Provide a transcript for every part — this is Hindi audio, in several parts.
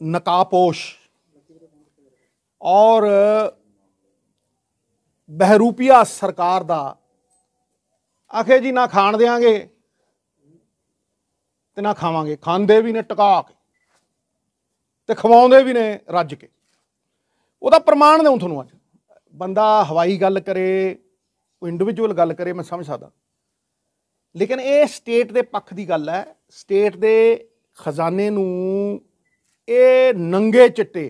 नकाबपोश और बहरूपिया सरकार दा आखे जी ना खाण देंगे ते ना खावांगे, खांदे भी ने टका के ते खवाउंदे भी ने रज के। ਉਹਦਾ प्रमाण देऊं ਤੁਹਾਨੂੰ ਅੱਜ। ਬੰਦਾ हवाई गल करे, कोई इंडिविजुअल गल करे, मैं समझ सकदा, लेकिन ये स्टेट के पक्ष की गल है। स्टेट के खजाने नूं ये नंगे चिट्टे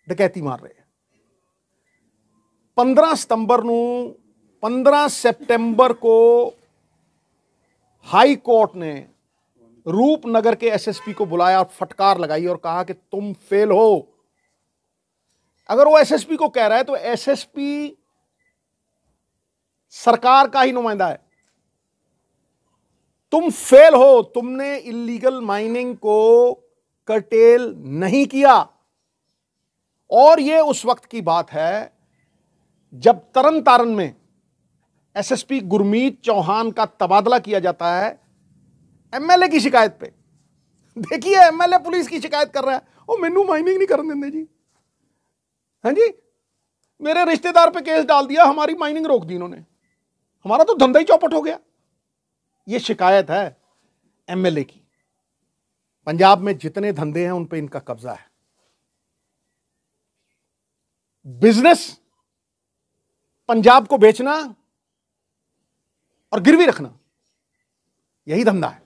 डकैती मार रहे हैं। 15 सितंबर नूं 15 सितंबर को हाई कोर्ट ने रूपनगर के एसएसपी को बुलाया और फटकार लगाई और कहा कि तुम फेल हो। अगर वो एसएसपी को कह रहा है तो एसएसपी सरकार का ही नुमाइंदा है। तुम फेल हो, तुमने इलीगल माइनिंग को कर्टेल नहीं किया। और यह उस वक्त की बात है जब तरन तारन में एसएसपी गुरमीत चौहान का तबादला किया जाता है एमएलए की शिकायत पे। देखिए एमएलए पुलिस की शिकायत कर रहा है, ओ मैनू माइनिंग नहीं करने देंगे जी, हाँ जी, मेरे रिश्तेदार पे केस डाल दिया, हमारी माइनिंग रोक दी इन्होंने, हमारा तो धंधा ही चौपट हो गया। ये शिकायत है एमएलए की। पंजाब में जितने धंधे हैं उन पे इनका कब्जा है। बिजनेस पंजाब को बेचना और गिरवी रखना, यही धंधा है।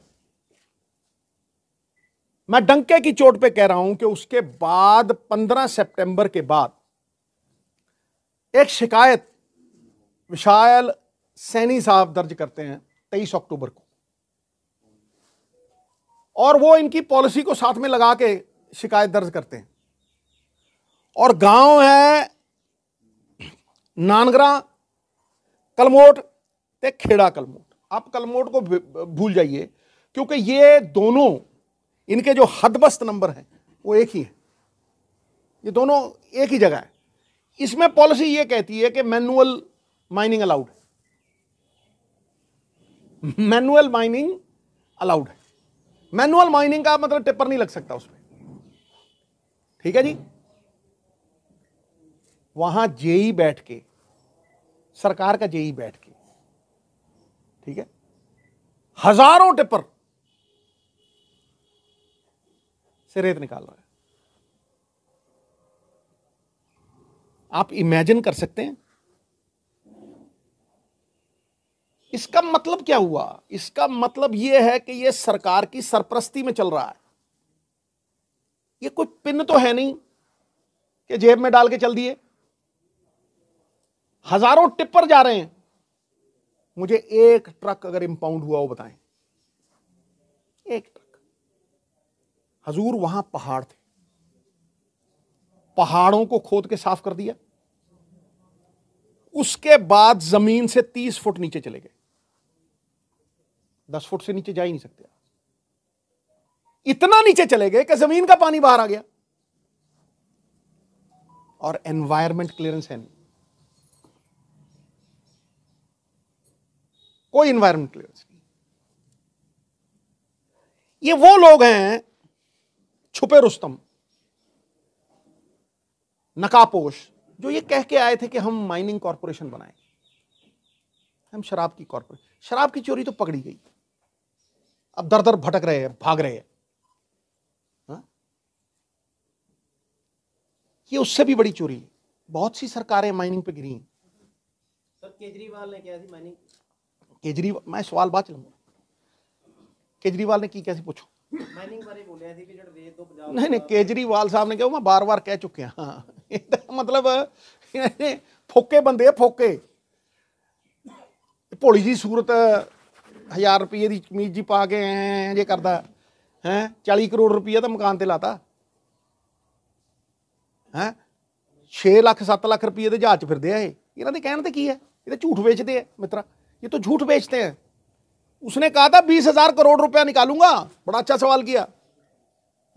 मैं डंके की चोट पे कह रहा हूं कि उसके बाद 15 सितंबर के बाद एक शिकायत विशाल सैनी साहब दर्ज करते हैं 23 अक्टूबर को, और वो इनकी पॉलिसी को साथ में लगा के शिकायत दर्ज करते हैं। और गांव है नानगरा कलमोट ते खेड़ा कलमोट। आप कलमोट को भूल जाइए क्योंकि ये दोनों, इनके जो हदबस्त नंबर हैं वो एक ही है, ये दोनों एक ही जगह है। इसमें पॉलिसी ये कहती है कि मैनुअल माइनिंग अलाउड है, मैनुअल माइनिंग अलाउड है। मैनुअल माइनिंग का मतलब टिप्पर नहीं लग सकता उसमें, ठीक है जी। वहां जेई बैठ के, सरकार का जेई बैठ के, ठीक है, हजारों टिप्पर से रेत निकाल रहा है। आप इमेजिन कर सकते हैं इसका मतलब क्या हुआ? इसका मतलब यह है कि यह सरकार की सरपरस्ती में चल रहा है। यह कोई पिन तो है नहीं कि जेब में डाल के चल दिए। हजारों टिप्पर जा रहे हैं। मुझे एक ट्रक अगर इंपाउंड हुआ वो बताएं, एक ट्रक। हजूर वहां पहाड़ थे, पहाड़ों को खोद के साफ कर दिया, उसके बाद जमीन से 30 फुट नीचे चले गए। 10 फुट से नीचे जा ही नहीं सकते। इतना नीचे चले गए कि जमीन का पानी बाहर आ गया। और एनवायरमेंट क्लियरेंस है नहीं, कोई एनवायरमेंट क्लियरेंस नहीं। ये वो लोग हैं छुपे रुस्तम, नकाबपोश, जो ये कह के आए थे कि हम माइनिंग कॉरपोरेशन बनाएंगे, हम शराब की कॉरपोरेशन। शराब की चोरी तो पकड़ी गई, अब दर दर भटक रहे हैं, भाग रहे हैं। हाँ? ये उससे भी बड़ी चोरी है। बहुत सी सरकारें माइनिंग पे गिरी हैं। सर केजरीवाल ने क्या थी माइनिंग? केजरीवाल, मैं सवाल बाद चलूंगा। केजरीवाल ने की कैसे पूछो? माइनिंग बारे बोलिया थी कि जो रेत दो पंजाब। नहीं, केजरीवाल साहब ने कहा, मैं बार बार कह चुके हैं। हाँ, मतलब फोके बंदे, फोके भोली जी सूरत 1000 रुपये की कमीज जी पा के जे करता है, 40 करोड़ रुपया तो मकान ते लाता है, 6 ਲੱਖ 7 ਲੱਖ रुपये के जहाज फिरते हैं। इन्हों के कहने की है, ये तो झूठ बेचते हैं मित्रा, ये तो झूठ बेचते हैं। उसने कहा था 20,000 करोड़ रुपया निकालूंगा। बड़ा अच्छा सवाल किया।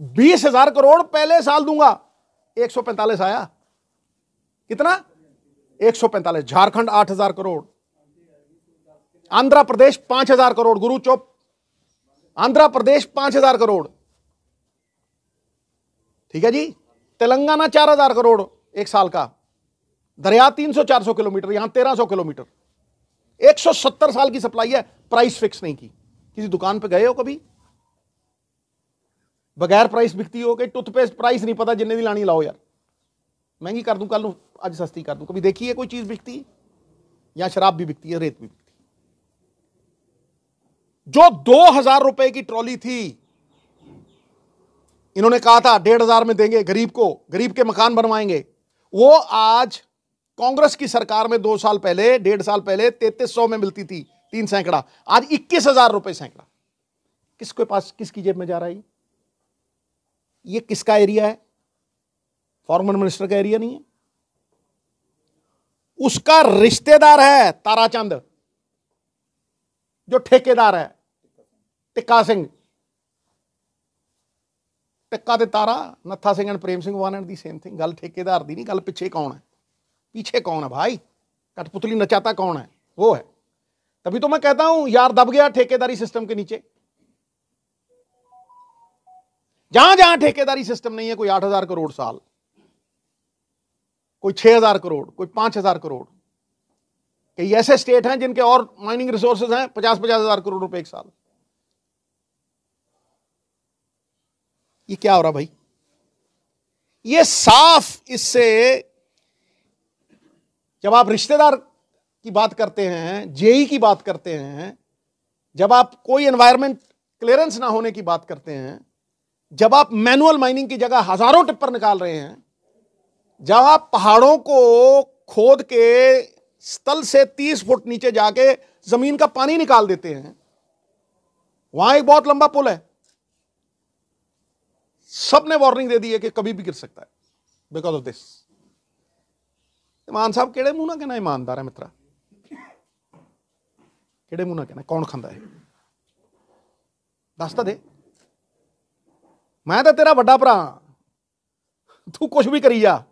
20,000 करोड़ पहले साल दूंगा। 145 आया। कितना? 145। झारखंड 8,000 करोड़, आंध्र प्रदेश 5,000 करोड़। गुरु चुप। आंध्र प्रदेश 5,000 करोड़, ठीक है जी। तेलंगाना 4,000 करोड़ एक साल का, दरिया 300-400 किलोमीटर, यहां 1,300 किलोमीटर, 170 साल की सप्लाई है, प्राइस फिक्स नहीं की। किसी दुकान पे गए हो कभी, बगैर प्राइस बिकती हो? कि टूथपेस्ट प्राइस नहीं पता, जिन्ने दी लानी लाओ यार, महंगी कर दूं कल नूं, आज सस्ती कर दूं। कभी देखी है कोई चीज बिकती? या शराब भी बिकती है, रेत भी बिकती है। जो 2,000 रुपए की ट्रॉली थी, इन्होंने कहा था 1,500 में देंगे गरीब को, गरीब के मकान बनवाएंगे, वो आज कांग्रेस की सरकार में 2 साल पहले, 1.5 साल पहले 3,300 में मिलती थी 3 सैकड़ा, आज 21,000 रुपए सैकड़ा। किसके पास, किसकी जेब में जा रहा है ये? किसका एरिया है? फॉर्मर मिनिस्टर का एरिया नहीं है। उसका रिश्तेदार है ताराचंद, जो ठेकेदार है, टिक्का सिंह। टिक्का ते Tara, Nattha Singh and Prem Singh one and the same thing. गल ठेकेदार दी नहीं, गल पिछे कौन है, पीछे कौन है भाई, कठपुतली नचाता कौन है, वो है। तभी तो मैं कहता हूं यार, दब गया ठेकेदारी सिस्टम के नीचे। जहां जहां ठेकेदारी सिस्टम नहीं है, कोई 8,000 करोड़ साल, कोई 6,000 करोड़, कोई 5,000 करोड़। कई ऐसे स्टेट हैं जिनके और माइनिंग रिसोर्सेज हैं 50-50,000 करोड़ रुपए एक साल। ये क्या हो रहा भाई? ये साफ, इससे जब आप रिश्तेदार की बात करते हैं, जेई की बात करते हैं, जब आप कोई एनवायरमेंट क्लियरेंस ना होने की बात करते हैं, जब आप मैनुअल माइनिंग की जगह हजारों टिप्पर निकाल रहे हैं, जब आप पहाड़ों को खोद के स्थल से 30 फुट नीचे जाके जमीन का पानी निकाल देते हैं, वहां एक बहुत लंबा पुल है, सबने वार्निंग दे दी है कि कभी भी गिर सकता है बिकॉज ऑफ दिस। मान साहब केड़े मुंह ना कहना ईमानदार है मित्रा, केड़े मुंह ना कहना, कौन खांदा है दस तो दे। मैं तो तेरा वड्डा भरा, तू कुछ भी करी जा,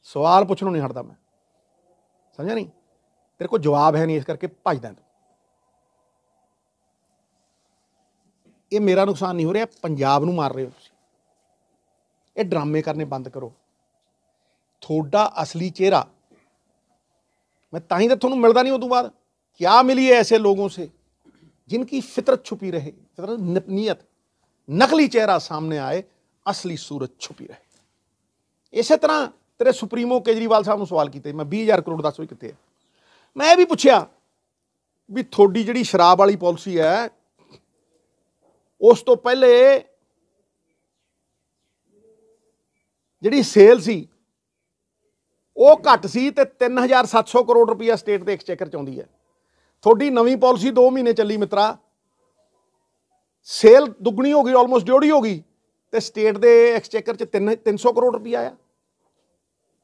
सवाल पूछनों नहीं हटदा मैं, समझा नहीं? तेरे को जवाब है नहीं, इस करके भजदा तू। ये मेरा नुकसान नहीं हो रहा, पंजाब नूं मार रहे हो तुसीं। ये ड्रामे करने बंद करो। थोड़ा असली चेहरा मैं ताही तो थोनों मिलता नहीं। उस बाद क्या मिली है ऐसे लोगों से जिनकी फितरत छुपी रहे, फितरत नीयत, नकली चेहरा सामने आए, असली सूरत छुपी रहे। इस तरह तेरे सुप्रीमो केजरीवाल साहब ने सवाल किए, मैं 20,000 करोड़ दस भी कितने। मैं भी पूछा भी थोड़ी जी शराब वाली पॉलिसी है, उस तो पहले जी सेल सी वो घट सी, 3,700 करोड़ रुपया स्टेट के एक्सचेकर चाहती है। थोड़ी नवी पॉलिसी 2 महीने चली मित्रा, सेल दुगनी हो गई, ऑलमोस्ट डेढ़ी हो गई, तो स्टेट के एक्सचेकर च 300 करोड़ रुपया आया।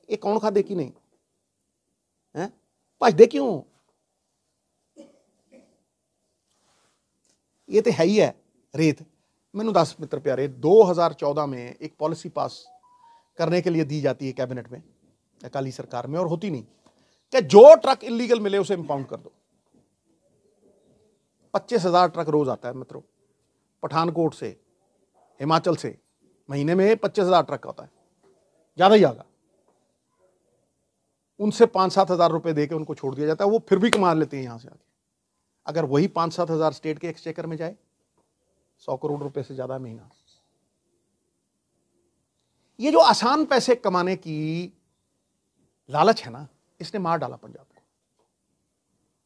ये कौन खादे की नहीं है, भजदे क्यों? ये तो है ही है रेत। मैनू दस मित्र प्यारे, 2014 में एक पॉलिसी पास करने के लिए दी जाती है कैबिनेट में, अकाली सरकार में, और होती नहीं, कि जो ट्रक इलीगल मिले उसे इंपाउंड कर दो। 25,000 ट्रक रोज आता है मित्रों, पठानकोट से, हिमाचल से, महीने में 25,000 ट्रक आता है, ज्यादा ही आगा। उनसे 5-7 हज़ार रुपए देके उनको छोड़ दिया जाता है, वो फिर भी कमा लेते हैं यहां से आके। अगर वही 5-7 हज़ार स्टेट के एक्सचेकर में जाए, 100 करोड़ रुपए से ज्यादा महीना। ये जो आसान पैसे कमाने की लालच है ना, इसने मार डाला पंजाब को।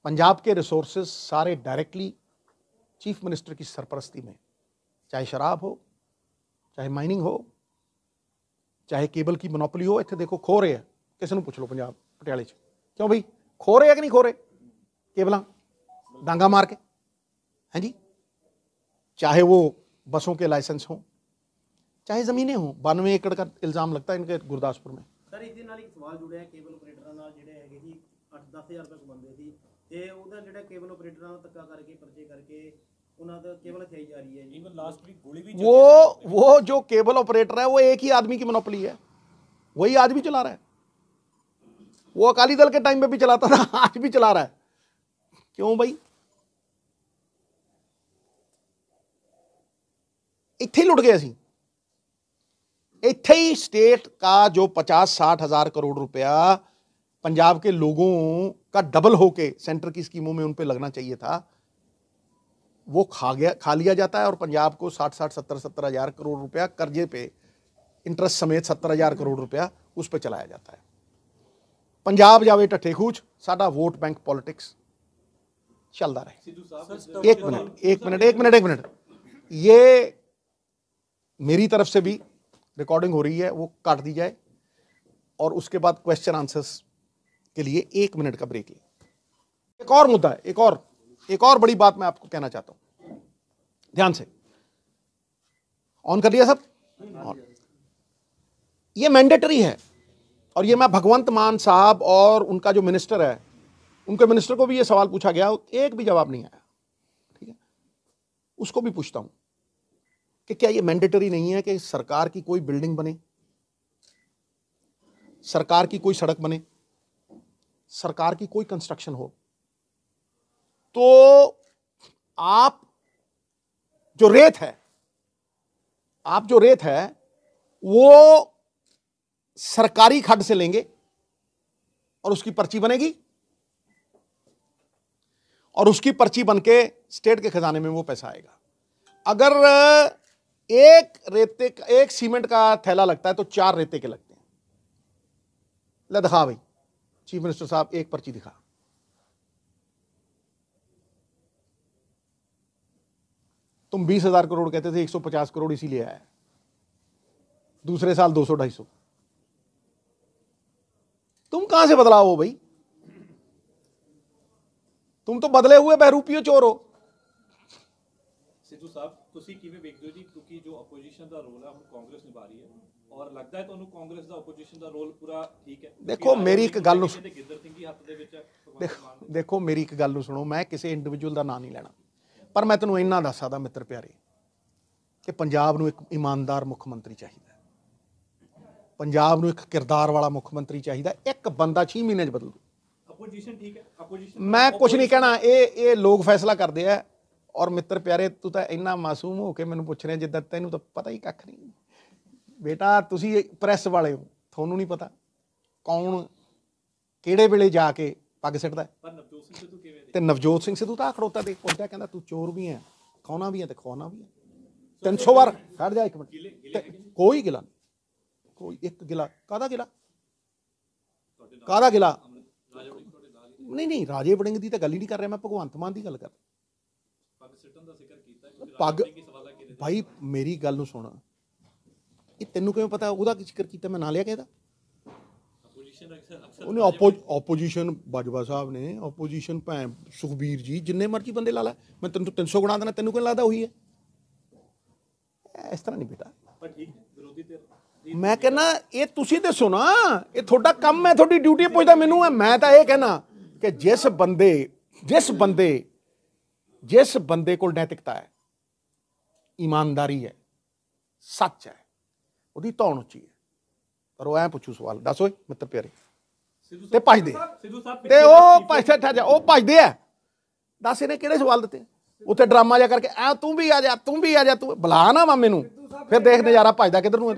पंजाब के रिसोर्सेज सारे डायरेक्टली चीफ मिनिस्टर की सरपरस्ती में, चाहे शराब हो, चाहे माइनिंग हो, चाहे केबल की मोनोपोली हो। इतने देखो खो रहे हैं, किसी को पूछ लो पंजाब पटियाले च, क्यों भाई खो रहे हैं कि नहीं खो रहे केबल डांगा मार के, हैं जी? चाहे वो बसों के लाइसेंस हो, चाहे जमीनें हो। 92 एकड़ का इल्जाम लगता है इनके गुरदासपुर में। सर इस ਨਾਲ ਇੱਕ ਸਵਾਲ ਜੁੜਿਆ ਕੇਬਲ ਆਪਰੇਟਰਾਂ ਨਾਲ, ਜਿਹੜੇ ਹੈਗੇ ਜੀ 8-10,000 ਰੁਪਏ ਕਮਾਉਂਦੇ ਸੀ, ਤੇ ਉਹਦਾ ਜਿਹੜਾ ਕੇਬਲ ਆਪਰੇਟਰਾਂ ਨਾਲ ਧੱਕਾ ਕਰਕੇ ਪਰਚੇ ਕਰਕੇ ਉਹਨਾਂ ਦਾ ਕੇਬਲ ਖਾਈ ਜਾ ਰਹੀ ਹੈ ਜੀ। ਇਵਨ ਲਾਸਟ ਵੀਕ ਗੋਲੀ भी वो जो केबल ऑपरेटर है वो एक ही आदमी की मोनोपोली है, वही आदमी चला रहा है। वो अकाली दल के टाइम पे भी चलाता था, आज भी चला रहा है। क्यों भाई? इत्थे लुट गए ਅਸੀਂ। इत्थे ही स्टेट का जो 50-60 हज़ार करोड़ रुपया पंजाब के लोगों का डबल होके सेंटर की स्कीमों में उन पे लगना चाहिए था, वो खा लिया जाता है और पंजाब को 60-60 70-70 हज़ार करोड़ रुपया कर्जे पे इंटरेस्ट समेत 70 हज़ार करोड़ रुपया उस पर चलाया जाता है। पंजाब जावे ढट्ठे खूच, साडा वोट बैंक पॉलिटिक्स चलता रहे। एक मिनट, ये मेरी तरफ से भी रिकॉर्डिंग हो रही है, वो काट दी जाए और उसके बाद क्वेश्चन आंसर्स के लिए 1 मिनट का ब्रेक ले। एक और मुद्दा है, एक और बड़ी बात मैं आपको कहना चाहता हूं, ध्यान से। ऑन कर दिया सब? ऑन। ये मैंडेटरी है और ये मैं भगवंत मान साहब और उनका जो मिनिस्टर है, उनके मिनिस्टर को भी ये सवाल पूछा गया, एक भी जवाब नहीं आया। ठीक है, उसको भी पूछता हूं कि क्या ये मैंडेटरी नहीं है कि सरकार की कोई बिल्डिंग बने, सरकार की कोई सड़क बने, सरकार की कोई कंस्ट्रक्शन हो, तो आप जो रेत है वो सरकारी खड्ड से लेंगे और उसकी पर्ची बनेगी और उसकी पर्ची बनके स्टेट के खजाने में वो पैसा आएगा। अगर एक सीमेंट का थैला लगता है तो 4 रेते के लगते हैं। ले दिखा भाई चीफ मिनिस्टर साहब, एक पर्ची दिखा। तुम 20,000 करोड़ कहते थे, 150 करोड़ इसीलिए आया, दूसरे साल 200-250। तुम कहां से बदलाव हो भाई? तुम तो बदले हुए बहरूपियो चोर हो। सिद्धू साहब, ਤੁਸੀਂ ਕਿਵੇਂ ਵੇਖਦੇ ਹੋ ਜੀ, ਕਿਉਂਕਿ ਜੋ ਆਪੋਜੀਸ਼ਨ ਦਾ ਰੋਲ ਹੈ ਹੁਣ ਕਾਂਗਰਸ ਨਿਭਾ ਰਹੀ ਹੈ, ਔਰ ਲੱਗਦਾ ਹੈ ਤੁਹਾਨੂੰ ਕਾਂਗਰਸ ਦਾ ਆਪੋਜੀਸ਼ਨ ਦਾ ਰੋਲ ਪੂਰਾ ਠੀਕ ਹੈ? ਦੇਖੋ ਮੇਰੀ ਇੱਕ ਗੱਲ ਨੂੰ ਗਿੱਦੜ ਸਿੰਘ ਹੀ ਹੱਥ ਦੇ ਵਿੱਚ ਦੇਖੋ ਮੇਰੀ ਇੱਕ ਗੱਲ ਨੂੰ ਸੁਣੋ, ਮੈਂ ਕਿਸੇ ਇੰਡੀਵਿਜੂਅਲ ਦਾ ਨਾਂ ਨਹੀਂ ਲੈਣਾ, ਪਰ ਮੈਂ ਤੈਨੂੰ ਇੰਨਾ ਦੱਸ ਸਕਦਾ ਮਿੱਤਰ ਪਿਆਰੇ ਕਿ ਪੰਜਾਬ ਨੂੰ ਇੱਕ ਇਮਾਨਦਾਰ ਮੁੱਖ ਮੰਤਰੀ ਚਾਹੀਦਾ, ਪੰਜਾਬ ਨੂੰ ਇੱਕ ਕਿਰਦਾਰ ਵਾਲਾ ਮੁੱਖ ਮੰਤਰੀ ਚਾਹੀਦਾ। ਇੱਕ ਬੰਦਾ 6 ਮਹੀਨੇ 'ਚ ਬਦਲ ਦੂ। ਆਪੋਜੀਸ਼ਨ ਠੀਕ ਹੈ, ਆਪੋਜੀਸ਼ਨ ਮੈਂ ਕੁਝ ਨਹੀਂ ਕਹਿਣਾ, ਇਹ ਲੋਕ ਫੈਸਲਾ ਕਰਦੇ ਆ। ਔਰ ਮਿੱਤਰ ਪਿਆਰੇ, ਤੂੰ ਤਾਂ ਇੰਨਾ ਮਾਸੂਮ ਹੋ ਕੇ ਮੈਨੂੰ ਪੁੱਛ ਰਿਹਾ ਜਿੱਦਾਂ ਤੈਨੂੰ ਤਾਂ ਪਤਾ ਹੀ ਕੱਖ ਨਹੀਂ। ਬੇਟਾ ਤੁਸੀਂ ਪ੍ਰੈਸ ਵਾਲੇ ਹੋ, ਤੁਹਾਨੂੰ ਨਹੀਂ ਪਤਾ ਕੌਣ ਕਿਹੜੇ ਵੇਲੇ ਜਾ ਕੇ ਪੱਗ ਸਿੱਟਦਾ। ਪਰ ਨਵਜੋਤ ਸਿੰਘ ਸਿੱਧੂ ਕਿਵੇਂ ਤੇ ਨਵਜੋਤ ਸਿੰਘ ਸਿੱਧੂ ਤਾਂ ਖੜੋਤਾ ਦੇਖ ਪੁੱਛਦਾ, ਕਹਿੰਦਾ ਤੂੰ ਚੋਰ ਵੀ ਹੈ, ਖਾਣਾ ਵੀ ਹੈ ਤੇ ਖਵਾਉਣਾ ਵੀ ਹੈ। 300 ਵਾਰ ਖੜ ਜਾ, 1 ਮਿੰਟ। ਕੋਈ ਗਿਲਾ ਨਹੀਂ, ਕੋਈ ਇੱਕ ਗਿਲਾ ਕਾਹਦਾ ਗਿਲਾ, ਕਾਹਦਾ ਗਿਲਾ ਨਹੀਂ। ਰਾਜੇ ਵੜਿੰਗ ਦੀ ਤਾਂ ਗੱਲ ਹੀ ਨਹੀਂ ਕਰ ਰਿਹਾ ਮੈਂ, ਭਗਵੰਤ ਮਾਨ ਦੀ ਗੱਲ ਕਰ। ਪੱਗ ਭਾਈ ਮੇਰੀ ਗੱਲ ਨੂੰ ਸੁਣ, ਇਹ ਤੈਨੂੰ ਕਿਵੇਂ ਪਤਾ ਉਹਦਾ ਕੀ ਜ਼ਿਕਰ ਕੀਤਾ? ਮੈਂ ਨਾਂ ਲਿਆ ਕਿਹਦਾ? ਉਹਨੇ ਆਪੋਜੀਸ਼ਨ ਬਾਜਵਾ ਸਾਹਿਬ ਨੇ, ਆਪੋਜੀਸ਼ਨ ਭੈਣ ਸੁਖਬੀਰ ਜੀ, ਜਿੰਨੇ ਮਰਜ਼ੀ ਬੰਦੇ ਲਾ ਲੈ, ਮੈਂ ਤੈਨੂੰ 300 ਗੁਣਾ ਦੇਣਾ, ਤੈਨੂੰ ਕਿਉਂ ਲੱਗਦਾ ਉਹੀ ਹੈ? ਇਸ ਤਰ੍ਹਾਂ ਨਹੀਂ ਬੇਟਾ। ਮੈਂ ਕਹਿੰਦਾ ਇਹ ਤੁਸੀਂ ਦੱਸੋ ਨਾ, ਇਹ ਤੁਹਾਡਾ ਕੰਮ ਹੈ, ਤੁਹਾਡੀ ਡਿਊਟੀ ਪੁੱਛਦਾ ਮੈਨੂੰ ਹੈ। ਮੈਂ ਤਾਂ ਇਹ ਕਹਿਣਾ ਕਿ ਜਿਸ ਬੰਦੇ ਕੋਲ ਨੈਤਿਕਤਾ ਹੈ, ਈਮਾਨਦਾਰੀ ਹੈ, ਸੱਚ ਹੈ, ਉਹਦੀ ਧੌਣ ਉੱਚੀ ਹੈ। ਪਰ ਉਹ ਐਂ ਪੁੱਛੂ ਸਵਾਲ, ਦੱਸ ਓਏ ਮਿੱਤਰ ਪਿਆਰੇ, ਤੇ ਭੱਜਦੇ ਤੇ ਉਹ ਭੱਜਦੇ ਆ। ਦੱਸ ਇਹਨੇ ਕਿਹੜੇ ਸਵਾਲ ਦਿੱਤੇ? ਉੱਥੇ ਡਰਾਮਾ ਜਿਹਾ ਕਰਕੇ ਐ ਤੂੰ ਵੀ ਆ ਜਾ, ਤੂੰ ਬੁਲਾ ਨਾ ਮਾਮੇ ਨੂੰ, ਫਿਰ ਦੇਖ ਨਜ਼ਾਰਾ ਭੱਜਦਾ ਕਿੱਧਰ ਨੂੰ।